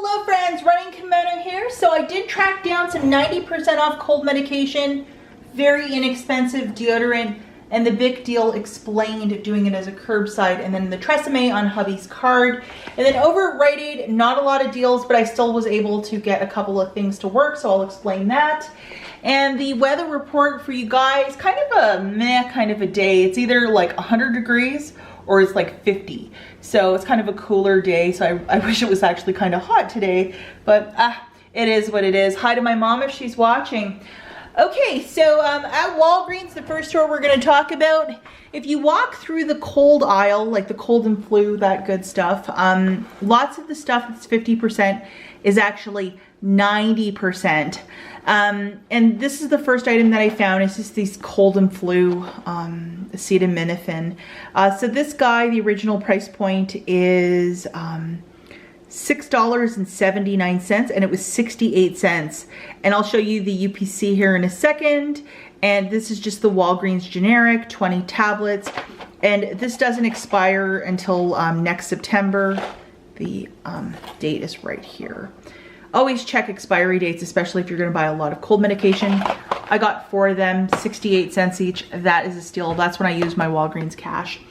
Hello friends, Running Kimono here. So I did track down some 90% off cold medication, very inexpensive deodorant, and the big deal explained doing it as a curbside, and then the tressemme on hubby's card. And then over at Rite Aid, not a lot of deals, but I still was able to get a couple of things to work, so I'll explain that. And the weather report for you guys, kind of a meh kind of a day. It's either like 100 degrees or it's like 50. So it's kind of a cooler day. So I wish it was actually kind of hot today, but it is what it is. Hi to my mom if she's watching. Okay, so at Walgreens, the first store we're gonna talk about, if you walk through the cold aisle, like the cold and flu, that good stuff, lots of the stuff that's 50% is actually 90%. And this is the first item that I found. It's just these cold and flu acetaminophen. So this guy, the original price point is $6.79, and it was 68 cents. And I'll show you the UPC here in a second. And this is just the Walgreens generic, 20 tablets. And this doesn't expire until next September. The date is right here. Always check expiry dates, especially if you're gonna buy a lot of cold medication. I got 4 of them, 68 cents each. That is a steal. That's when I use my Walgreens cash.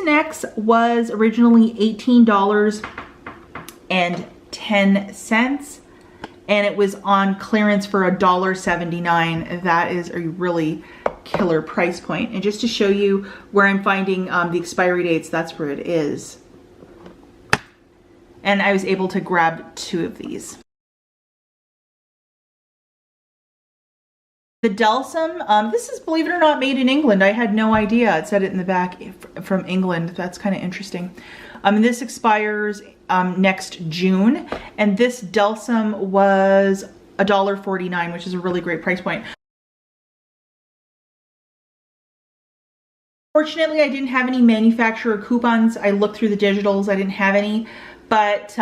X was originally $18.10, and it was on clearance for $1.79. That is a really killer price point. And just to show you where I'm finding the expiry dates, that's where it is. And I was able to grab 2 of these. The Delsum, this is, believe it or not, made in England. I had no idea. It said it in the back, from England. That's kind of interesting. This expires next June, and this Delsum was $1.49, which is a really great price point. Fortunately, I didn't have any manufacturer coupons. I looked through the digitals. I didn't have any, but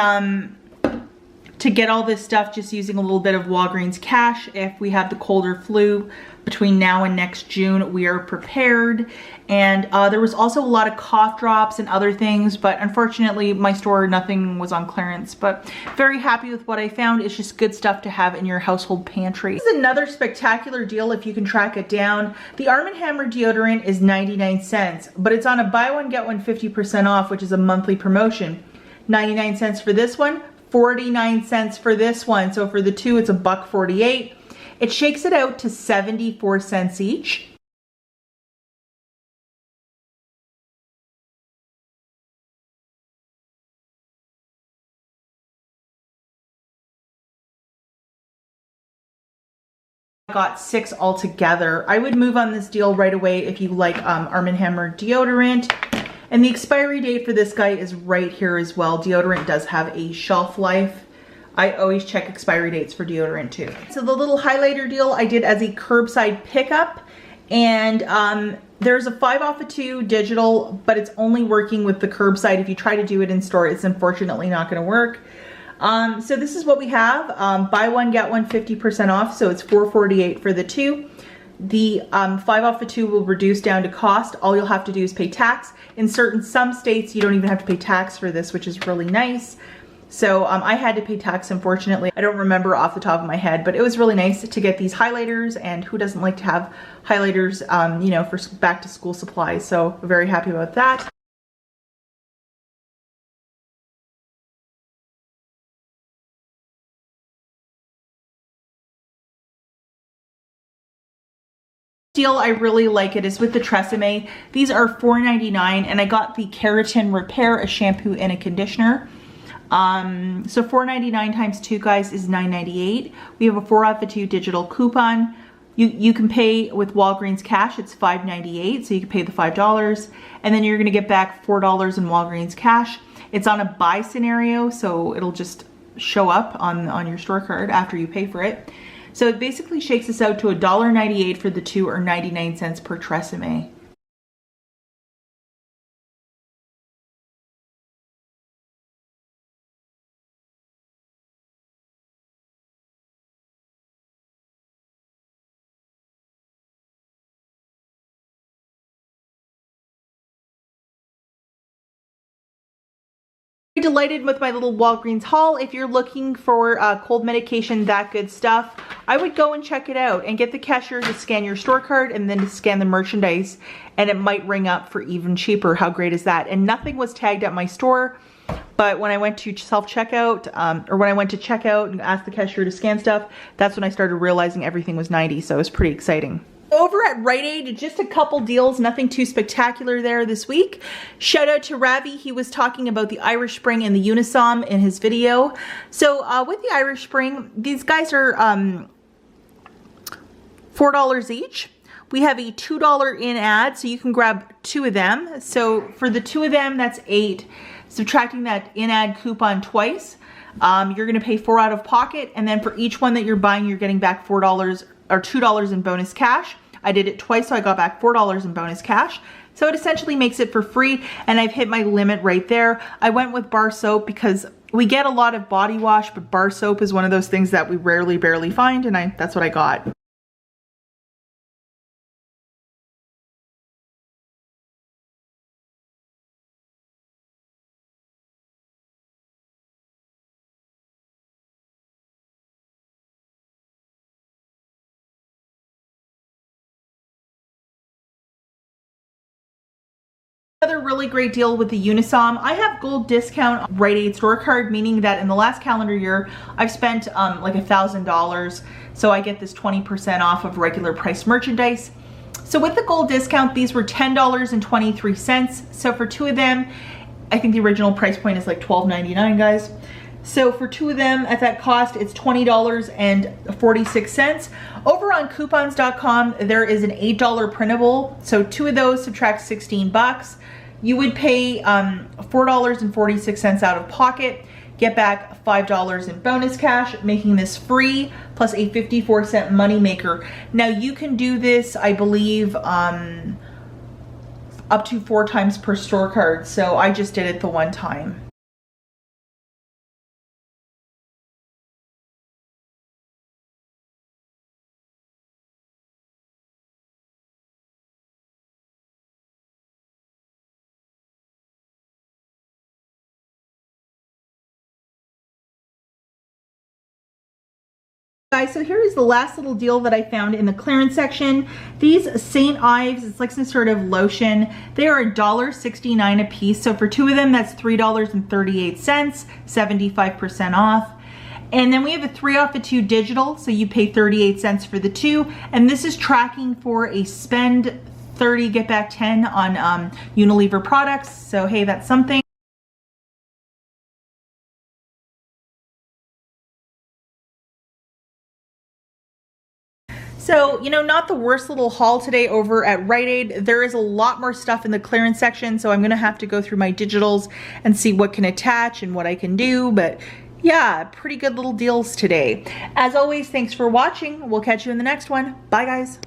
to get all this stuff just using a little bit of Walgreens cash, if we have the cold or flu between now and next June, we are prepared. And there was also a lot of cough drops and other things, but unfortunately my store, nothing was on clearance, but very happy with what I found. It's just good stuff to have in your household pantry. This is another spectacular deal if you can track it down. The Arm & Hammer deodorant is 99 cents, but it's on a buy one get one 50% off, which is a monthly promotion. 99 cents for this one, 49 cents for this one. So for the 2, it's $1.48. It shakes it out to 74 cents each. I got 6 altogether. I would move on this deal right away if you like Arm & Hammer deodorant. And the expiry date for this guy is right here as well. Deodorant does have a shelf life. I always check expiry dates for deodorant too. So the little highlighter deal I did as a curbside pickup, and there's a 5 off of 2 digital, but it's only working with the curbside. If you try to do it in store, it's unfortunately not gonna work. So this is what we have. Buy one, get one 50% off. So it's $4.48 for the 2. The 5 off of 2 will reduce down to cost. All you'll have to do is pay tax. In some states, you don't even have to pay tax for this, which is really nice. So I had to pay tax, unfortunately. I don't remember off the top of my head, but it was really nice to get these highlighters, and who doesn't like to have highlighters, you know, for back to school supplies. So very happy about that. Deal I really like it is with the Tressemme. These are $4.99, and I got the Keratin Repair, a shampoo and a conditioner. So $4.99 times 2, guys, is $9.98. We have a 4 off of 2 digital coupon. You can pay with Walgreens cash. It's $5.98, so you can pay the $5, and then you're gonna get back $4 in Walgreens cash. It's on a buy scenario, so it'll just show up on your store card after you pay for it. So it basically shakes us out to $1.98 for the 2, or 99 cents per Tressemme. Delighted with my little Walgreens haul. If you're looking for cold medication, that good stuff, I would go and check it out and get the cashier to scan your store card and then to scan the merchandise, and it might ring up for even cheaper. How great is that? And nothing was tagged at my store, but when I went to self-checkout, or when I went to checkout and asked the cashier to scan stuff, that's when I started realizing everything was 90, so it was pretty exciting. Over at Rite Aid, just a couple deals, nothing too spectacular there this week. Shout out to Ravi, he was talking about the Irish Spring and the Unisom in his video. So with the Irish Spring, these guys are $4 each. We have a $2 in ad, so you can grab 2 of them. So for the 2 of them, that's 8. Subtracting that in ad coupon twice, you're gonna pay 4 out of pocket, and then for each one that you're buying, you're getting back $4 or $2 in bonus cash. I did it twice, so I got back $4 in bonus cash. So it essentially makes it for free, and I've hit my limit right there. I went with bar soap because we get a lot of body wash, but bar soap is one of those things that we barely find, and that's what I got. Another really great deal with the Unisom. I have gold discount on Rite Aid store card, meaning that in the last calendar year, I've spent like $1,000. So I get this 20% off of regular price merchandise. So with the gold discount, these were $10.23. So for 2 of them, I think the original price point is like $12.99, guys. So for 2 of them at that cost, it's $20.46. Over on coupons.com, there is an $8 printable. So 2 of those subtract 16 bucks. You would pay $4.46 out of pocket, get back $5 in bonus cash, making this free, plus a 54-cent money maker. Now you can do this, I believe, up to 4 times per store card. So I just did it the one time. Guys, so here is the last little deal that I found in the clearance section. These St. Ives, it's like some sort of lotion. They are $1.69 a piece. So for 2 of them, that's $3.38, 75% off. And then we have a 3 off of 2 digital, so you pay 38 cents for the 2. And this is tracking for a spend 30, get back 10 on Unilever products. So hey, that's something. So, you know, not the worst little haul today over at Rite Aid. There is a lot more stuff in the clearance section, so I'm gonna have to go through my digitals and see what can attach and what I can do, but yeah, pretty good little deals today. As always, thanks for watching. We'll catch you in the next one. Bye, guys.